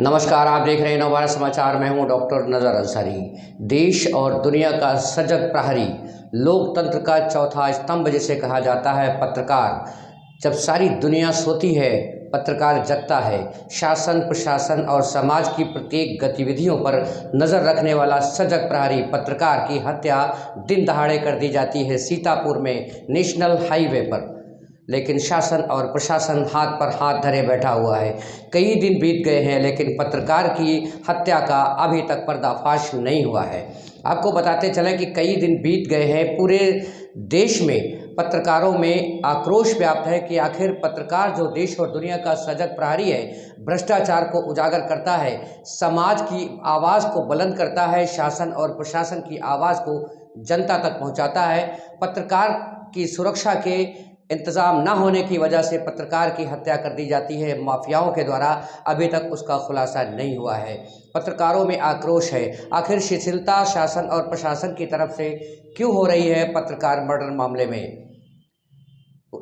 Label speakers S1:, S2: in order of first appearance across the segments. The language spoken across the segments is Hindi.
S1: नमस्कार, आप देख रहे हैं नवभारत समाचार। मैं हूं डॉक्टर नजर अंसारी। देश और दुनिया का सजग प्रहरी, लोकतंत्र का चौथा स्तंभ जिसे कहा जाता है पत्रकार। जब सारी दुनिया सोती है, पत्रकार जगता है। शासन, प्रशासन और समाज की प्रत्येक गतिविधियों पर नज़र रखने वाला सजग प्रहरी पत्रकार की हत्या दिन दहाड़े कर दी जाती है सीतापुर में नेशनल हाईवे पर। लेकिन शासन और प्रशासन हाथ पर हाथ धरे बैठा हुआ है। कई दिन बीत गए हैं, लेकिन पत्रकार की हत्या का अभी तक पर्दाफाश नहीं हुआ है। आपको बताते चलें कि कई दिन बीत गए हैं। पूरे देश में पत्रकारों में आक्रोश व्याप्त है कि आखिर पत्रकार जो देश और दुनिया का सजग प्रहरी है, भ्रष्टाचार को उजागर करता है, समाज की आवाज़ को बुलंद करता है, शासन और प्रशासन की आवाज़ को जनता तक पहुंचाता है। पत्रकार की सुरक्षा के इंतज़ाम न होने की वजह से पत्रकार की हत्या कर दी जाती है माफियाओं के द्वारा। अभी तक उसका खुलासा नहीं हुआ है। पत्रकारों में आक्रोश है। आखिर शिथिलता शासन और प्रशासन की तरफ से क्यों हो रही है पत्रकार मर्डर मामले में?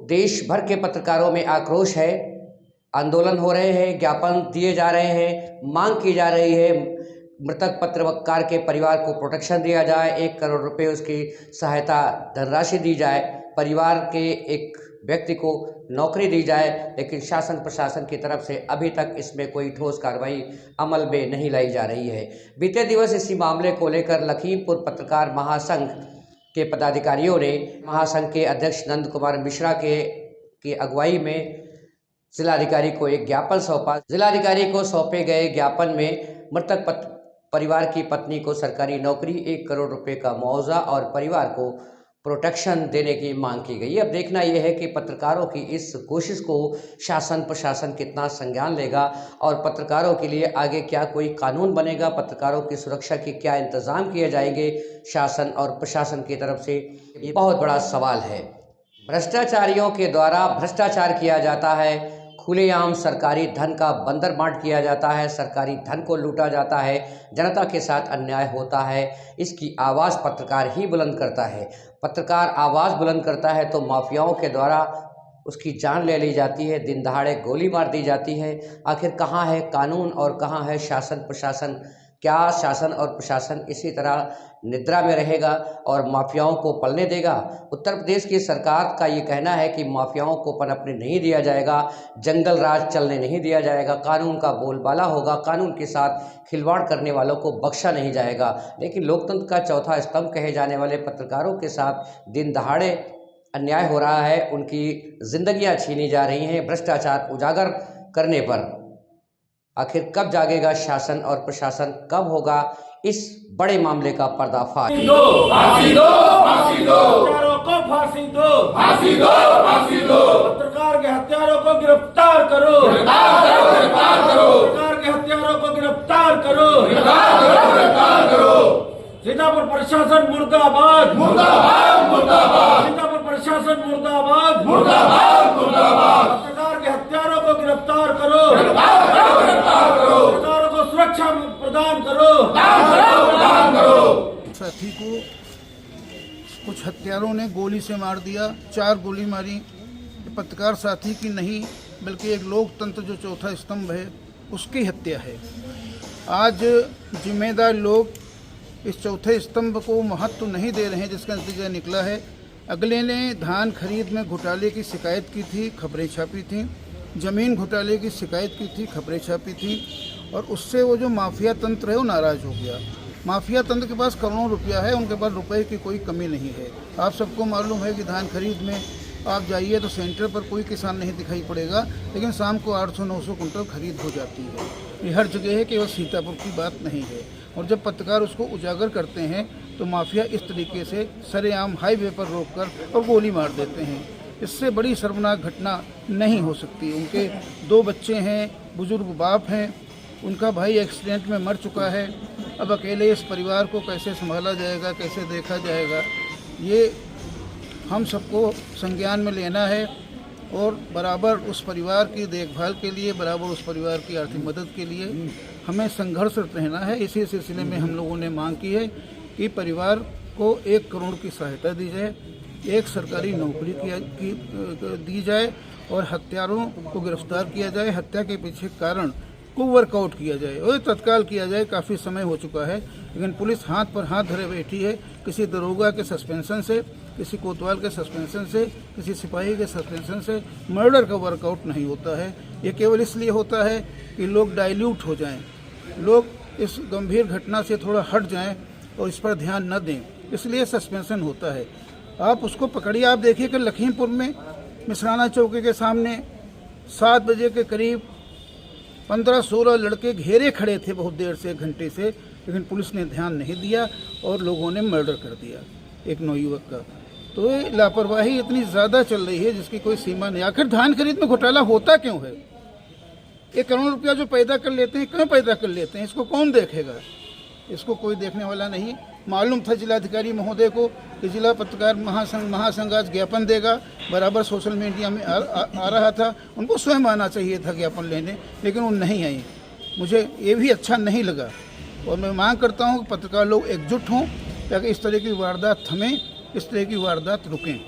S1: देश भर के पत्रकारों में आक्रोश है। आंदोलन हो रहे हैं, ज्ञापन दिए जा रहे हैं, मांग की जा रही है मृतक पत्रकार के परिवार को प्रोटेक्शन दिया जाए, 1 करोड़ रुपए उसकी सहायता धनराशि दी जाए, परिवार के एक व्यक्ति को नौकरी दी जाए। लेकिन शासन प्रशासन की तरफ से अभी तक इसमें कोई ठोस कार्रवाई अमल में नहीं लाई जा रही है। बीते दिवस इसी मामले को लेकर लखीमपुर पत्रकार महासंघ के पदाधिकारियों ने महासंघ के अध्यक्ष नंद कुमार मिश्रा की अगुवाई में जिलाधिकारी को एक ज्ञापन सौंपा। जिलाधिकारी को सौंपे गए ज्ञापन में मृतक परिवार की पत्नी को सरकारी नौकरी, 1 करोड़ रुपए का मुआवजा और परिवार को प्रोटेक्शन देने की मांग की गई। अब देखना यह है कि पत्रकारों की इस कोशिश को शासन प्रशासन कितना संज्ञान लेगा और पत्रकारों के लिए आगे क्या कोई कानून बनेगा, पत्रकारों की सुरक्षा के क्या इंतजाम किए जाएंगे शासन और प्रशासन की तरफ से, ये बहुत बड़ा सवाल है। भ्रष्टाचारियों के द्वारा भ्रष्टाचार किया जाता है, खुलेआम सरकारी धन का बंदरबांट किया जाता है, सरकारी धन को लूटा जाता है, जनता के साथ अन्याय होता है। इसकी आवाज़ पत्रकार ही बुलंद करता है। पत्रकार आवाज़ बुलंद करता है तो माफियाओं के द्वारा उसकी जान ले ली जाती है, दिन दहाड़े गोली मार दी जाती है। आखिर कहाँ है कानून और कहाँ है शासन प्रशासन? क्या शासन और प्रशासन इसी तरह निद्रा में रहेगा और माफियाओं को पलने देगा? उत्तर प्रदेश की सरकार का ये कहना है कि माफियाओं को पनपने नहीं दिया जाएगा, जंगल राज चलने नहीं दिया जाएगा, कानून का बोलबाला होगा, कानून के साथ खिलवाड़ करने वालों को बख्शा नहीं जाएगा। लेकिन लोकतंत्र का चौथा स्तंभ कहे जाने वाले पत्रकारों के साथ दिन दहाड़े अन्याय हो रहा है, उनकी जिंदगियां छीनी जा रही हैं भ्रष्टाचार उजागर करने पर। आखिर कब जागेगा शासन और प्रशासन? कब होगा इस बड़े मामले का पर्दाफाश?
S2: फांसी दो, फांसी दो, फांसी दो, हत्यारों को फांसी दो, फांसी दो, फांसी दो, पत्रकार के हत्यारों को गिरफ्तार करो, गिरफ्तार करो, गिरफ्तार करो, पत्रकार के हत्यारों को गिरफ्तार करो, गिरफ्तार करो, गिरफ्तार करो। सीतापुर प्रशासन मुर्दाबाद, मुर्दाबाद, मुर्दाबाद, सीतापुर प्रशासन मुर्दाबाद, मुर्दाबाद, मुर्दाबाद, पत्रकार के हत्यारों को गिरफ्तार करो, गिरफ्तार करो, गिरफ्तार करो, पत्रकारों को सुरक्षा प्रदान करो, प्रदान करो।
S3: साथी को कुछ हत्यारों ने गोली से मार दिया, 4 गोली मारी। पत्रकार साथी की नहीं बल्कि एक लोकतंत्र जो चौथा स्तंभ है उसकी हत्या है। आज जिम्मेदार लोग इस चौथे स्तंभ को महत्व नहीं दे रहे हैं, जिसका नतीजा निकला है। अगले ने धान खरीद में घोटाले की शिकायत की थी, खबरें छापी थी, ज़मीन घोटाले की शिकायत की थी, खबरें छापी थी, और उससे वो जो माफिया तंत्र है वो नाराज़ हो गया। माफिया तंत्र के पास करोड़ों रुपया है, उनके पास रुपए की कोई कमी नहीं है। आप सबको मालूम है कि धान खरीद में आप जाइए तो सेंटर पर कोई किसान नहीं दिखाई पड़ेगा, लेकिन शाम को 800-900 कुंटल खरीद हो जाती है। ये हर जगह है, केवल सीतापुर की बात नहीं है। और जब पत्रकार उसको उजागर करते हैं तो माफिया इस तरीके से सरेआम हाईवे पर रोककर और गोली मार देते हैं। इससे बड़ी शर्मनाक घटना नहीं हो सकती। उनके 2 बच्चे हैं, बुजुर्ग बाप हैं, उनका भाई एक्सीडेंट में मर चुका है। अब अकेले इस परिवार को कैसे संभाला जाएगा, कैसे देखा जाएगा, ये हम सबको संज्ञान में लेना है और बराबर उस परिवार की देखभाल के लिए, बराबर उस परिवार की आर्थिक मदद के लिए हमें संघर्षरत रहना है। इसी सिलसिले में हम लोगों ने मांग की है कि परिवार को 1 करोड़ की सहायता दी जाए। एक सरकारी नौकरी दी जाए और हत्यारों को गिरफ्तार किया जाए, हत्या के पीछे कारण को वर्कआउट किया जाए और तत्काल किया जाए। काफ़ी समय हो चुका है, लेकिन पुलिस हाथ पर हाथ धरे बैठी है। किसी दरोगा के सस्पेंशन से, किसी कोतवाल के सस्पेंशन से, किसी सिपाही के सस्पेंशन से मर्डर का वर्कआउट नहीं होता है। ये केवल इसलिए होता है कि लोग डाइल्यूट हो जाएं, लोग इस गंभीर घटना से थोड़ा हट जाएं और इस पर ध्यान न दें, इसलिए सस्पेंशन होता है। आप उसको पकड़िए। आप देखिए कि लखीमपुर में मिसराना चौकी के सामने 7 बजे के करीब 15-16 लड़के घेरे खड़े थे बहुत देर से, 1 घंटे से, लेकिन पुलिस ने ध्यान नहीं दिया और लोगों ने मर्डर कर दिया एक नौयुवक का। तो ये लापरवाही इतनी ज़्यादा चल रही है जिसकी कोई सीमा नहीं। आखिर धान खरीद में घोटाला होता क्यों है? 1 करोड़ रुपया जो पैदा कर लेते हैं, क्यों पैदा कर लेते हैं? इसको कौन देखेगा? इसको कोई देखने वाला नहीं। मालूम था जिलाधिकारी महोदय को कि जिला पत्रकार महासंघ आज ज्ञापन देगा, बराबर सोशल मीडिया में आ रहा था। उनको स्वयं आना चाहिए था ज्ञापन लेने, लेकिन वो नहीं आई। मुझे ये भी अच्छा नहीं लगा और मैं मांग करता हूँ कि पत्रकार लोग एकजुट हों ताकि इस तरह की वारदात थमें, इस तरह की वारदात रुकें।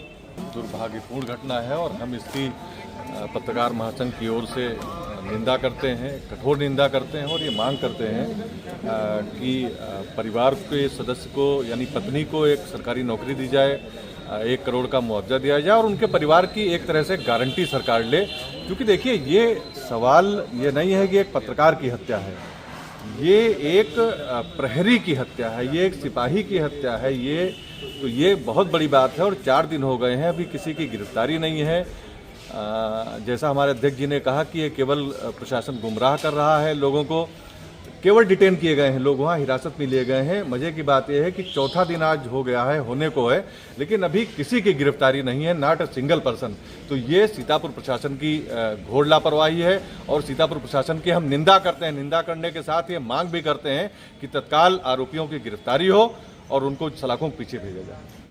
S4: दुर्भाग्यपूर्ण घटना है और हम इसकी पत्रकार महासंघ की ओर से निंदा करते हैं, कठोर निंदा करते हैं और ये मांग करते हैं कि परिवार के सदस्य को यानी पत्नी को एक सरकारी नौकरी दी जाए, 1 करोड़ का मुआवजा दिया जाए और उनके परिवार की एक तरह से गारंटी सरकार ले। क्योंकि देखिए, ये सवाल ये नहीं है कि एक पत्रकार की हत्या है, ये एक प्रहरी की हत्या है, ये एक सिपाही की हत्या है। ये बहुत बड़ी बात है और 4 दिन हो गए हैं, अभी किसी की गिरफ्तारी नहीं है। जैसा हमारे अध्यक्ष जी ने कहा कि ये केवल प्रशासन गुमराह कर रहा है लोगों को, केवल डिटेन किए गए हैं लोग, वहाँ हिरासत में लिए गए हैं। मजे की बात यह है कि 4था दिन आज हो गया है, होने को है, लेकिन अभी किसी की गिरफ्तारी नहीं है, नॉट अ सिंगल पर्सन। तो ये सीतापुर प्रशासन की घोर लापरवाही है और सीतापुर प्रशासन की हम निंदा करते हैं। निंदा करने के साथ ये मांग भी करते हैं कि तत्काल आरोपियों की गिरफ्तारी हो और उनको सलाखों के पीछे भेजा जाए।